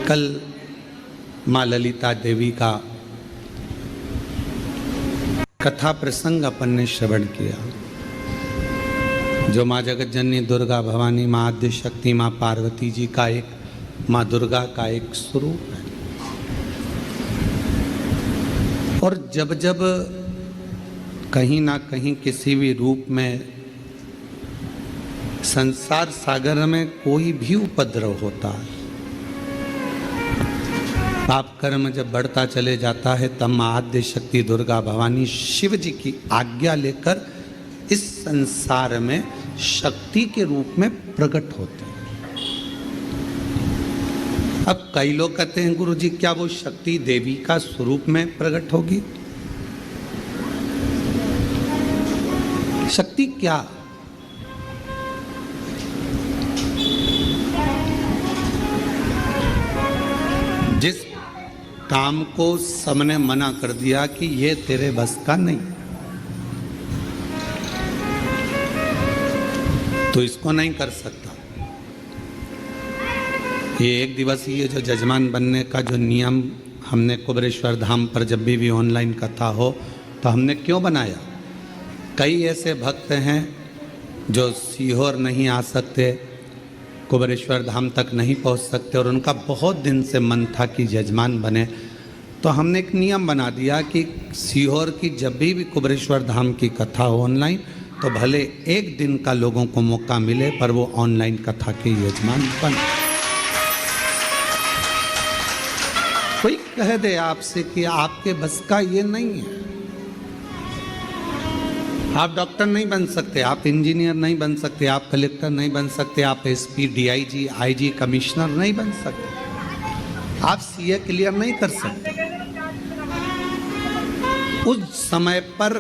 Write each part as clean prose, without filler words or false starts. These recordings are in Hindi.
कल माँ ललिता देवी का कथा प्रसंग अपन ने श्रवण किया, जो माँ जगत जननी दुर्गा भवानी, माँ आद्य शक्ति, माँ पार्वती जी का एक, माँ दुर्गा का एक स्वरूप है। और जब जब कहीं ना कहीं किसी भी रूप में संसार सागर में कोई भी उपद्रव होता है, पाप कर्म जब बढ़ता चले जाता है, तब माँ आद्य शक्ति दुर्गा भवानी शिव जी की आज्ञा लेकर इस संसार में शक्ति के रूप में प्रकट होते हैं। अब कई लोग कहते हैं, गुरु जी क्या वो शक्ति देवी का स्वरूप में प्रकट होगी? शक्ति क्या? जिस काम को सबने मना कर दिया कि ये तेरे बस का नहीं, तो इसको नहीं कर सकता। ये एक दिवसीय जो जजमान बनने का जो नियम हमने कुबेरेश्वर धाम पर जब भी ऑनलाइन कथा हो तो हमने क्यों बनाया? कई ऐसे भक्त हैं जो सीहोर नहीं आ सकते, कुबेरेश्वर धाम तक नहीं पहुंच सकते, और उनका बहुत दिन से मन था कि जजमान बने। तो हमने एक नियम बना दिया कि सीहोर की जब भी कुबेरेश्वर धाम की कथा हो ऑनलाइन, तो भले एक दिन का लोगों को मौका मिले, पर वो ऑनलाइन कथा के यजमान बने। कोई कह दे आपसे कि आपके बस का ये नहीं है, आप डॉक्टर नहीं बन सकते, आप इंजीनियर नहीं बन सकते, आप कलेक्टर नहीं बन सकते, आप एसपी, डीआईजी, आईजी, कमिश्नर नहीं बन सकते, आप सीए क्लियर नहीं कर सकते। उस समय पर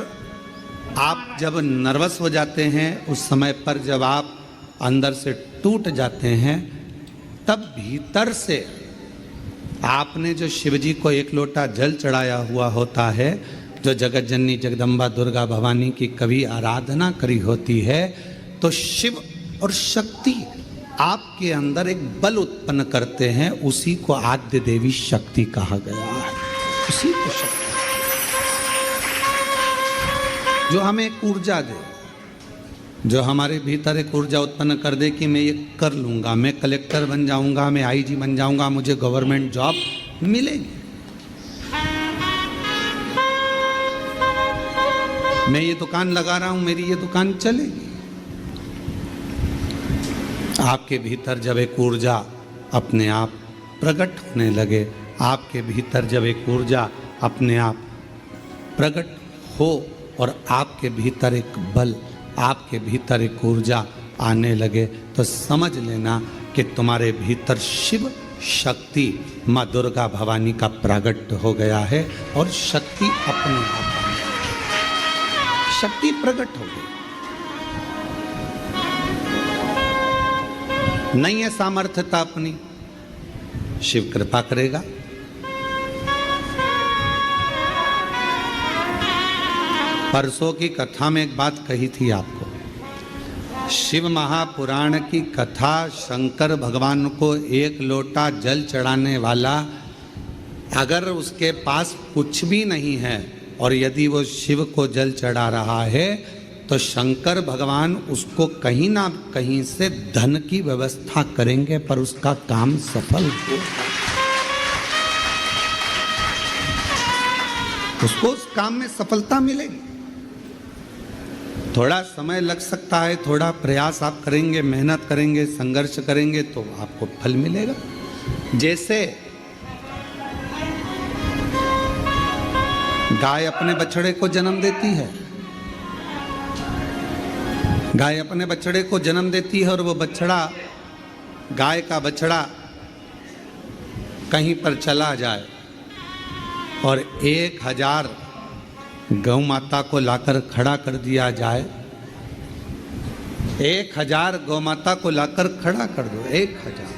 आप जब नर्वस हो जाते हैं, उस समय पर जब आप अंदर से टूट जाते हैं, तब भीतर से आपने जो शिवजी को एक लोटा जल चढ़ाया हुआ होता है, जो जगत जननी जगदम्बा दुर्गा भवानी की कभी आराधना करी होती है, तो शिव और शक्ति आपके अंदर एक बल उत्पन्न करते हैं। उसी को आद्य देवी शक्ति कहा गया है। उसी को शक्ति जो हमें एक ऊर्जा दे, जो हमारे भीतर एक ऊर्जा उत्पन्न कर दे कि मैं ये कर लूँगा, मैं कलेक्टर बन जाऊँगा, मैं आईजी बन जाऊँगा, मुझे गवर्नमेंट जॉब मिलेगी, मैं ये दुकान लगा रहा हूँ, मेरी ये दुकान चलेगी। आपके भीतर जब एक ऊर्जा अपने आप प्रकट होने लगे, आपके भीतर जब एक ऊर्जा अपने आप प्रकट हो और आपके भीतर एक बल, आपके भीतर एक ऊर्जा आने लगे, तो समझ लेना कि तुम्हारे भीतर शिव शक्ति माँ दुर्गा भवानी का प्रकट हो गया है, और शक्ति अपने आप शक्ति प्रकट हो गई। नहीं है सामर्थ्यता अपनी, शिव कृपा करेगा। परसों की कथा में एक बात कही थी आपको, शिव महापुराण की कथा, शंकर भगवान को एक लोटा जल चढ़ाने वाला अगर उसके पास कुछ भी नहीं है, और यदि वो शिव को जल चढ़ा रहा है, तो शंकर भगवान उसको कहीं ना कहीं से धन की व्यवस्था करेंगे, पर उसका काम सफल हो, उसको उस काम में सफलता मिलेगी। थोड़ा समय लग सकता है, थोड़ा प्रयास आप करेंगे, मेहनत करेंगे, संघर्ष करेंगे, तो आपको फल मिलेगा। जैसे गाय अपने बछड़े को जन्म देती है, गाय अपने बछड़े को जन्म देती है, और वो बछड़ा, गाय का बछड़ा कहीं पर चला जाए और 1000 गौ माता को लाकर खड़ा कर दिया जाए, 1000 गौ माता को लाकर खड़ा कर दो, 1000।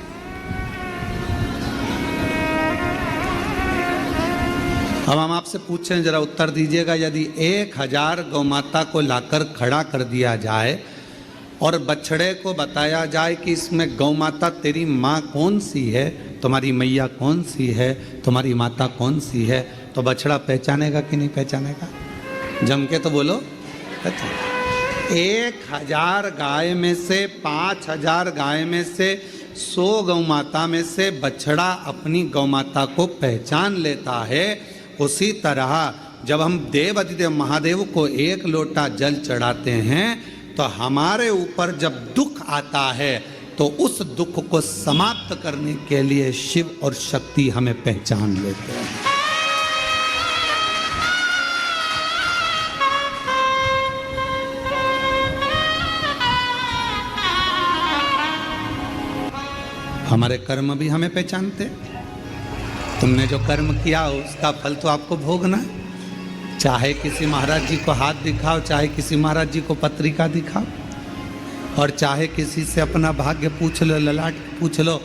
अब हम आपसे पूछें, जरा उत्तर दीजिएगा, यदि 1000 गौ माता को लाकर खड़ा कर दिया जाए और बछड़े को बताया जाए कि इसमें गौ माता तेरी माँ कौन सी है, तुम्हारी मैया कौन सी है, तुम्हारी माता कौन सी है, तो बछड़ा पहचानेगा कि नहीं पहचानेगा? जम के तो बोलो। 1000 गाय में से 5000 गाय में से 100 गौ माता में से बछड़ा अपनी गौ माता को पहचान लेता है। उसी तरह जब हम देव अधिदेव महादेव को 1 लोटा जल चढ़ाते हैं तो हमारे ऊपर जब दुख आता है तो उस दुख को समाप्त करने के लिए शिव और शक्ति हमें पहचान लेते हैं। हमारे कर्म भी हमें पहचानते। तुमने जो कर्म किया उसका फल तो आपको भोगना है। चाहे किसी महाराज जी को हाथ दिखाओ, चाहे किसी महाराज जी को पत्रिका दिखाओ, और चाहे किसी से अपना भाग्य पूछ लो, ललाट पूछ लो,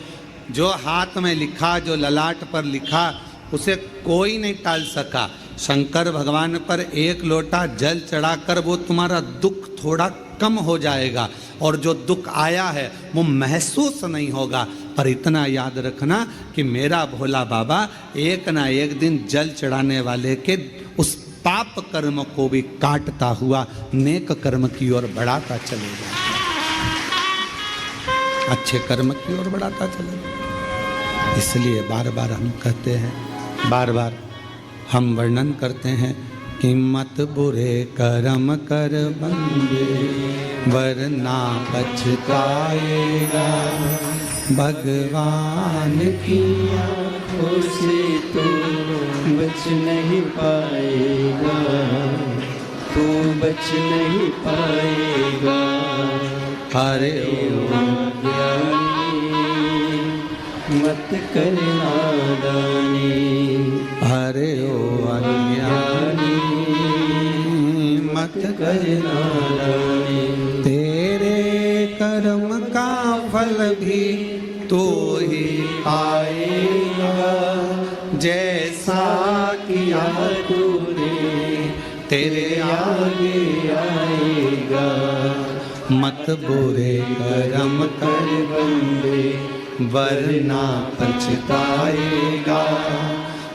जो हाथ में लिखा, जो ललाट पर लिखा, उसे कोई नहीं टाल सका। शंकर भगवान पर 1 लोटा जल चढ़ाकर वो तुम्हारा दुख थोड़ा कम हो जाएगा, और जो दुख आया है वो महसूस नहीं होगा। पर इतना याद रखना कि मेरा भोला बाबा एक ना एक दिन जल चढ़ाने वाले के उस पाप कर्म को भी काटता हुआ नेक कर्म की ओर बढ़ाता चलेगा, अच्छे कर्म की ओर बढ़ाता चलेगा। इसलिए बार बार हम कहते हैं, बार बार हम वर्णन करते हैं कि मत बुरे कर्म कर बंदे वरना पछताएगा। भगवान की आँखों से तू बच नहीं पाएगा, तू बच नहीं पाएगा। हरे ज्ञानी मत कर नादानी, हरे ओ अज्ञानी मत कर नादानी। तेरे कर्म का फल भी तो ही पाएगा, जैसा किया तूने तेरे आगे आएगा। मत बुरे कर्म कर बंदे वरना पछताएगा।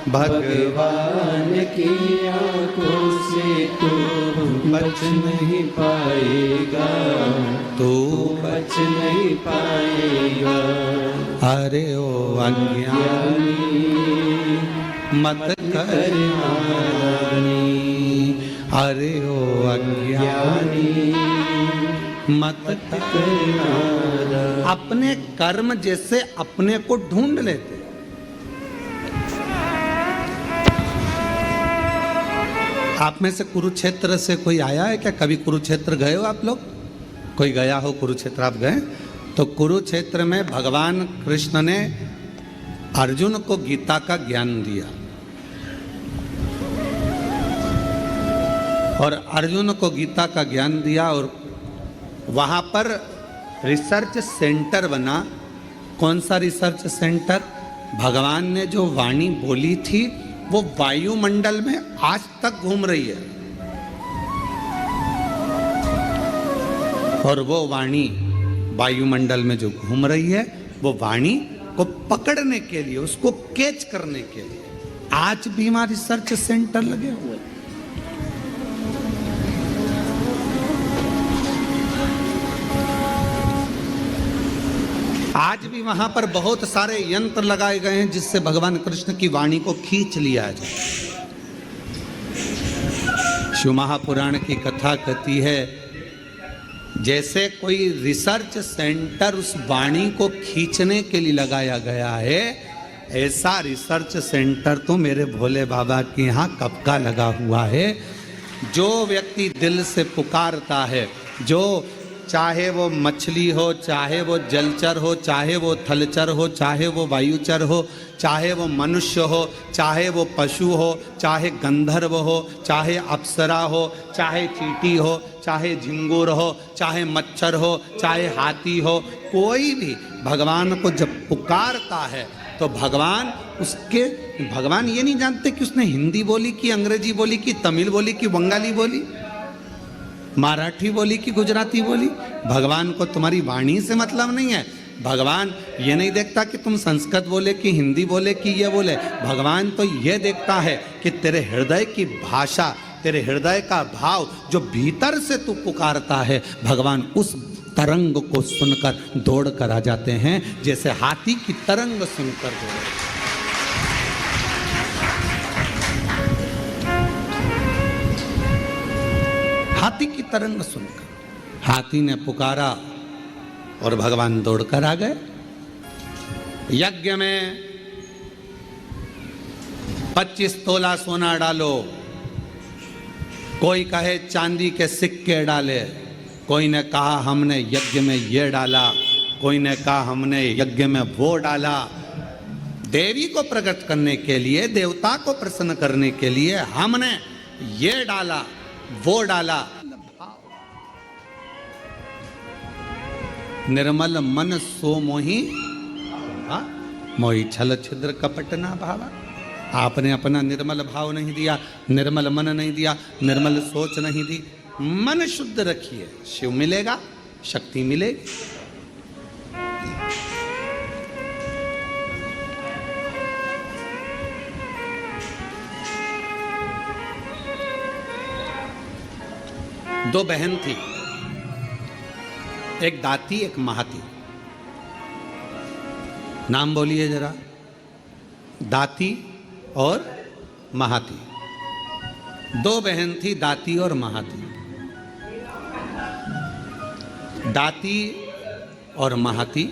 भगवान की आँखों से तू बच नहीं पाएगा, तू बच नहीं पाएगा। अरे ओ अज्ञानी मत कर नादानी, अरे ओ अज्ञानी मत कर नादानी। अपने कर्म जैसे अपने को ढूंढ लेते। आप में से कुरुक्षेत्र से कोई आया है क्या? कभी कुरुक्षेत्र गए हो आप लोग? कोई गया हो कुरुक्षेत्र? आप गए? तो कुरुक्षेत्र में भगवान कृष्ण ने अर्जुन को गीता का ज्ञान दिया, और अर्जुन को गीता का ज्ञान दिया, और वहाँ पर रिसर्च सेंटर बना। कौन सा रिसर्च सेंटर? भगवान ने जो वाणी बोली थी वो वायुमंडल में आज तक घूम रही है, और वो वाणी वायुमंडल में जो घूम रही है वो वाणी को पकड़ने के लिए, उसको कैच करने के लिए आज भी वहां रिसर्च सेंटर लगे हुए। आज भी वहां पर बहुत सारे यंत्र लगाए गए हैं जिससे भगवान कृष्ण की वाणी को खींच लिया जाए। शिव महापुराण की कथा कहती है, जैसे कोई रिसर्च सेंटर उस वाणी को खींचने के लिए लगाया गया है, ऐसा रिसर्च सेंटर तो मेरे भोले बाबा के यहाँ कब का लगा हुआ है। जो व्यक्ति दिल से पुकारता है, जो चाहे वो मछली हो, चाहे वो जलचर हो, चाहे वो थलचर हो, चाहे वो वायुचर हो, चाहे वो मनुष्य हो, चाहे वो पशु हो, चाहे गंधर्व हो, चाहे अप्सरा हो, चाहे चींटी हो, चाहे झिंगुर हो, चाहे मच्छर हो, चाहे हाथी हो, कोई भी भगवान को जब पुकारता है तो भगवान ये नहीं जानते कि उसने हिंदी बोली कि अंग्रेजी बोली कि तमिल बोली कि बंगाली बोली। मराठी बोली कि गुजराती बोली, भगवान को तुम्हारी वाणी से मतलब नहीं है। भगवान ये नहीं देखता कि तुम संस्कृत बोले कि हिंदी बोले कि ये बोले, भगवान तो ये देखता है कि तेरे हृदय की भाषा, तेरे हृदय का भाव जो भीतर से तू पुकारता है, भगवान उस तरंग को सुनकर दौड़ कर आ जाते हैं, जैसे हाथी की तरंग सुनकर दौड़। हाथी की तरंग सुनकर हाथी ने पुकारा और भगवान दौड़कर आ गए। यज्ञ में 25 तोला सोना डालो, कोई कहे चांदी के सिक्के डाले, कोई ने कहा हमने यज्ञ में ये डाला, कोई ने कहा हमने यज्ञ में वो डाला। देवी को प्रकट करने के लिए, देवता को प्रसन्न करने के लिए हमने ये डाला वो डाला। निर्मल मन सो मोही, मोही छल छिद्र कपट ना भावा। आपने अपना निर्मल भाव नहीं दिया, निर्मल मन नहीं दिया, निर्मल सोच नहीं दी। मन शुद्ध रखिए, शिव मिलेगा, शक्ति मिलेगी। दो बहन थी, एक दाती एक महाती। नाम बोलिए जरा, दाती और महाती। दो बहन थी, दाती और महाती। दाती और महाती।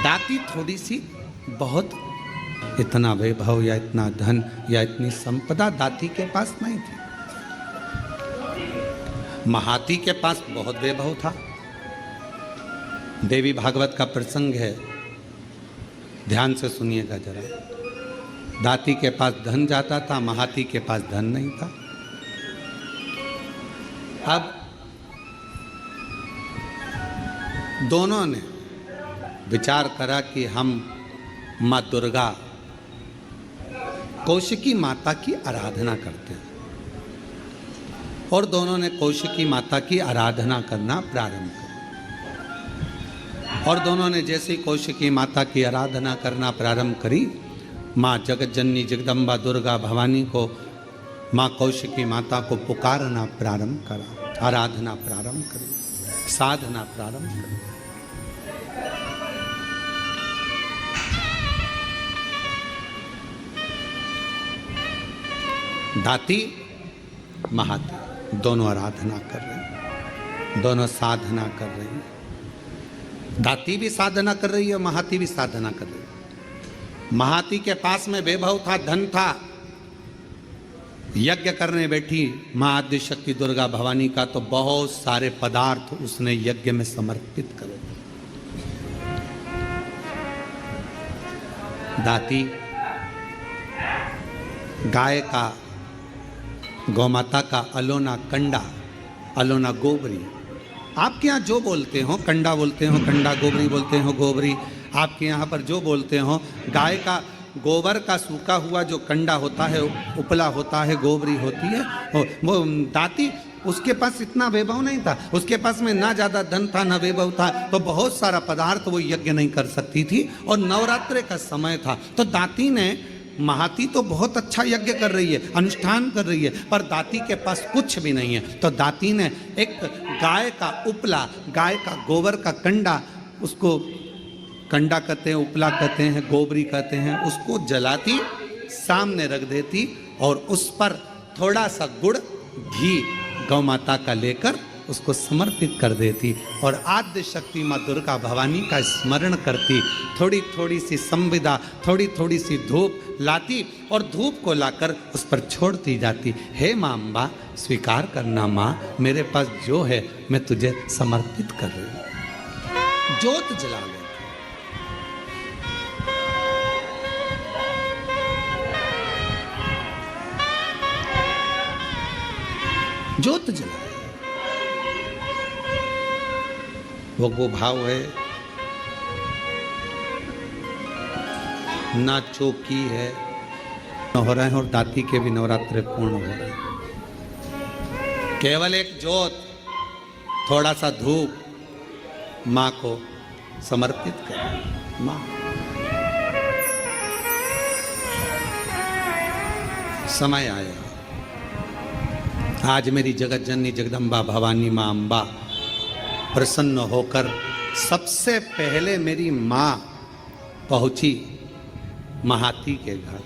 दाती थोड़ी सी बहुत, इतना वैभव या इतना धन या इतनी संपदा दाती के पास नहीं थी। महाती के पास बहुत वैभव था। देवी भागवत का प्रसंग है, ध्यान से सुनिएगा जरा। दाती के पास धन जाता था, महाती के पास धन नहीं था। अब दोनों ने विचार करा कि हम माँ दुर्गा, कौशिकी माता की आराधना करते हैं, और दोनों ने कौशिकी माता की आराधना करना प्रारंभ किया। और दोनों ने जैसे ही कौशिकी माता की आराधना करना प्रारंभ करी, माँ जगत जननी जगदम्बा दुर्गा भवानी को, माँ कौशिकी माता को पुकारना प्रारंभ करा, आराधना प्रारंभ करी, साधना प्रारंभ करी। दाती महाती दोनों आराधना कर रहे हैं, दोनों साधना कर रहे हैं। दाती भी साधना कर रही है, महाती भी साधना कर रही है। महाती के पास में वैभव था, धन था। यज्ञ करने बैठी माँ आद्य शक्ति दुर्गा भवानी का, तो बहुत सारे पदार्थ उसने यज्ञ में समर्पित कर दिए। दाती गाय का, गौमाता का अलोना कंडा, अलोना गोबरी, आपके यहाँ जो बोलते हो, कंडा बोलते हो कंडा, गोबरी बोलते हो गोबरी, आपके यहाँ पर जो बोलते हो, गाय का गोबर का सूखा हुआ जो कंडा होता है, उपला होता है, गोबरी होती है। वो दाती, उसके पास इतना वैभव नहीं था, उसके पास में ना ज़्यादा धन था ना वैभव था, तो बहुत सारा पदार्थ वो यज्ञ नहीं कर सकती थी, और नवरात्रे का समय था। तो दाती ने, महाती तो बहुत अच्छा यज्ञ कर रही है, अनुष्ठान कर रही है, पर दाती के पास कुछ भी नहीं है। तो दाती ने एक गाय का उपला, गाय का गोबर का कंडा, उसको कंडा कहते हैं, उपला कहते हैं, गोबरी कहते हैं, उसको जलाती, सामने रख देती, और उस पर थोड़ा सा गुड़ घी गौ माता का लेकर उसको समर्पित कर देती, और आद्य शक्ति माँ दुर्गा भवानी का स्मरण करती। थोड़ी थोड़ी सी संविदा, थोड़ी थोड़ी सी धूप लाती, और धूप को लाकर उस पर छोड़ती जाती। हे माँ अम्बा, स्वीकार करना माँ, मेरे पास जो है मैं तुझे समर्पित कर रही हूँ। जोत जला लेती। जोत जला, वो भाव है, ना चौकी है, हो रहे हैं, और दाती के भी नवरात्रे पूर्ण हो रहे हैं। केवल एक जोत, थोड़ा सा धूप माँ को समर्पित करें। माँ, समय आया, आज मेरी जगत जननी जगदम्बा भवानी माँ अम्बा प्रसन्न होकर सबसे पहले मेरी माँ पहुंची महाती के घर।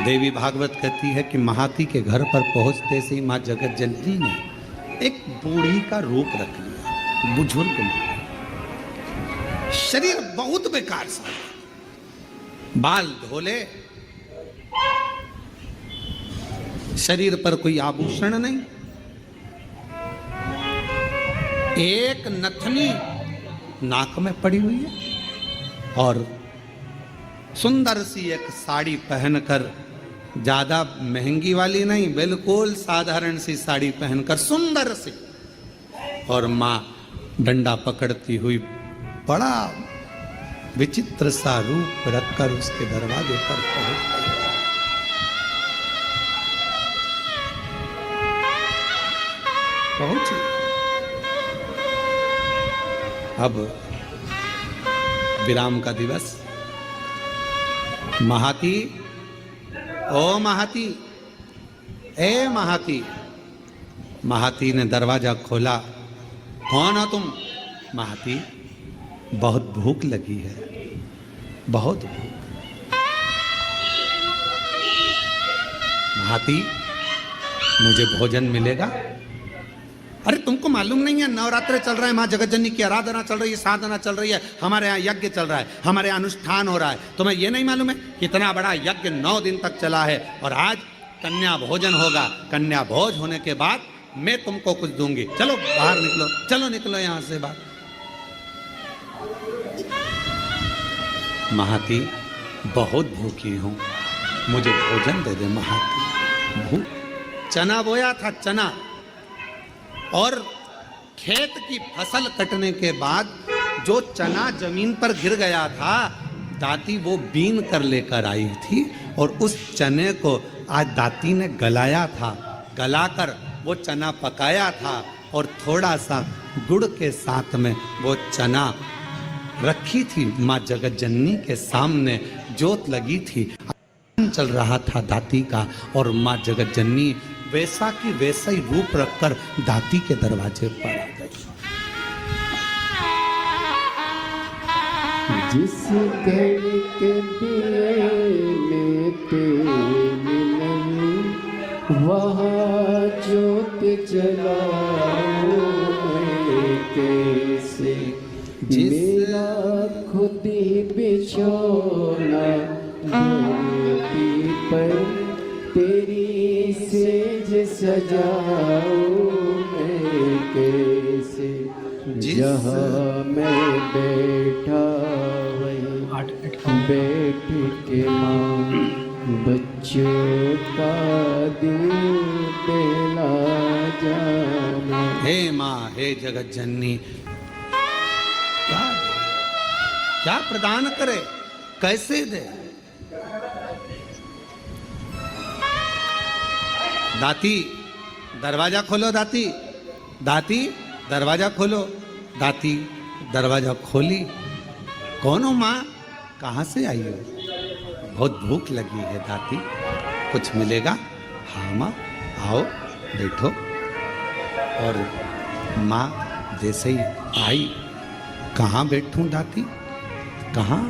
देवी भागवत कहती है कि महाती के घर पर पहुंचते से ही माँ जगत जननी ने एक बूढ़ी का रूप रख लिया, बुजुर्ग में, शरीर बहुत बेकार सा, बाल धोले, शरीर पर कोई आभूषण नहीं, एक नथनी नाक में पड़ी हुई है और सुंदर सी एक साड़ी पहनकर, ज्यादा महंगी वाली नहीं, बिल्कुल साधारण सी साड़ी पहनकर सुंदर सी, और माँ डंडा पकड़ती हुई बड़ा विचित्र सा रूप रखकर उसके दरवाजे पर पहुंची। अब विराम का दिवस। महाती, ओ महाती, ए महाती। महाती ने दरवाजा खोला। कौन हो तुम? महाती, बहुत भूख लगी है, बहुत भूख। महाती, मुझे भोजन मिलेगा? अरे तुमको मालूम नहीं है, नवरात्र चल रहा है, माँ जगतजननी की आराधना चल रही है, साधना चल रही है, हमारे यहाँ यज्ञ चल रहा है, हमारे यहाँ अनुष्ठान हो रहा है। तुम्हें ये नहीं मालूम है कितना बड़ा यज्ञ 9 दिन तक चला है और आज कन्या भोजन होगा। कन्या भोज होने के बाद मैं तुमको कुछ दूंगी। चलो बाहर निकलो, चलो निकलो यहाँ से बाहर। महाती, बहुत भूखी हूँ, मुझे भोजन दे दे महाती। भूख। चना बोया था, चना, और खेत की फसल कटने के बाद जो चना जमीन पर गिर गया था, दाती वो बीन कर लेकर आई थी और उस चने को आज दाती ने गलाया था। गलाकर वो चना पकाया था और थोड़ा सा गुड़ के साथ में वो चना रखी थी माँ जगतजननी के सामने। जोत लगी थी, चल रहा था दाती का, और माँ जगतजननी वैसा की वैसा ही रूप रखकर दाती के दरवाजे पर आ गई। जिस घर के दिए में तेरी नहीं, वहाँ ज्योत जलाऊं मैं कैसे? मेरा खुद ही बिछोना धरती पर, तेरी सेज सजाऊं मैं कैसे? जहाँ मैं बैठा वहीं बैठ के माँ बच्चों का दिल बेला जाना। हे माँ, हे जगतजननी, क्या प्रदान करे, कैसे दे? दाती, दरवाजा खोलो। दाती, दाती, दरवाजा खोलो। दाती दरवाजा खोली। कौन हो माँ? कहाँ से आई हो? बहुत भूख लगी है दाती, कुछ मिलेगा? हाँ माँ, आओ बैठो। और माँ जैसे ही आई, कहाँ बैठूं दाती, कहाँ?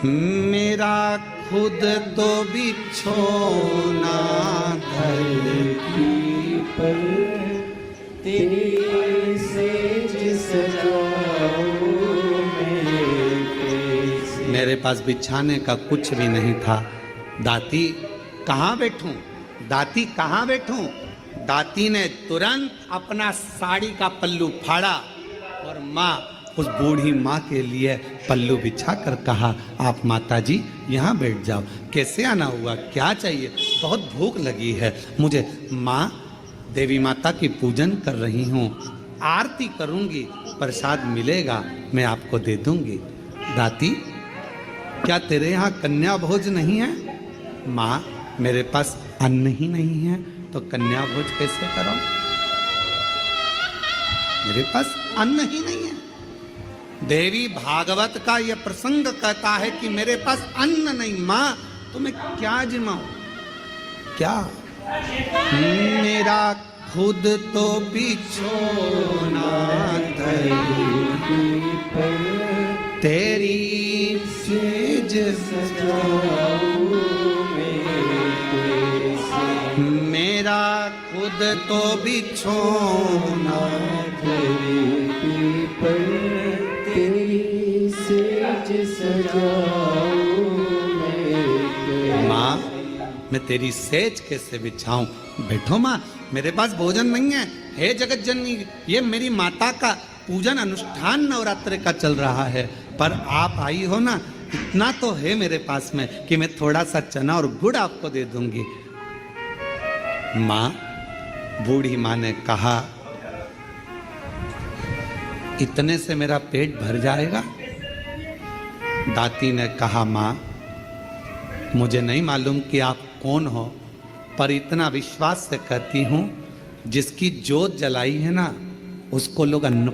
मेरा खुद तो बिछोना धरती पर, तेरी सेज सजाऊं मैं कैसे? मेरे पास बिछाने का कुछ भी नहीं था। दाती, कहाँ बैठूं? दाती, कहाँ बैठूं? दाती ने तुरंत अपना साड़ी का पल्लू फाड़ा और माँ, उस बूढ़ी माँ के लिए पल्लू बिछा कर कहा, आप माता जी यहाँ बैठ जाओ। कैसे आना हुआ? क्या चाहिए? बहुत भूख लगी है मुझे। माँ, देवी माता की पूजन कर रही हूँ, आरती करूँगी, प्रसाद मिलेगा मैं आपको दे दूँगी। दाती, क्या तेरे यहाँ कन्या भोज नहीं है? माँ, मेरे पास अन्न ही नहीं है, तो तो कन्या भोज कैसे करो? मेरे पास अन्न ही नहीं है। देवी भागवत का यह प्रसंग कहता है कि मेरे पास अन्न नहीं। मां तो मैं क्या जिमाऊं? क्या मेरा खुद तो बिछोना धरती पर तेरी सेज सजाऊं मेरा खुद तो बिछोना धरती पर तेरी सेज सजाऊं माँ मैं तेरी सेज कैसे बिछाऊं? बैठो माँ, मेरे पास भोजन नहीं है। हे जगत जननी, ये मेरी माता का पूजन अनुष्ठान नवरात्र का चल रहा है, पर आप आई हो ना, इतना तो है मेरे पास में कि मैं थोड़ा सा चना और गुड़ आपको दे दूंगी। माँ, बूढ़ी माँ ने कहा, इतने से मेरा पेट भर जाएगा? दाती ने कहा, माँ मुझे नहीं मालूम कि आप कौन हो, पर इतना विश्वास से कहती हूं, जिसकी जोत जलाई है ना, उसको लोग अन्न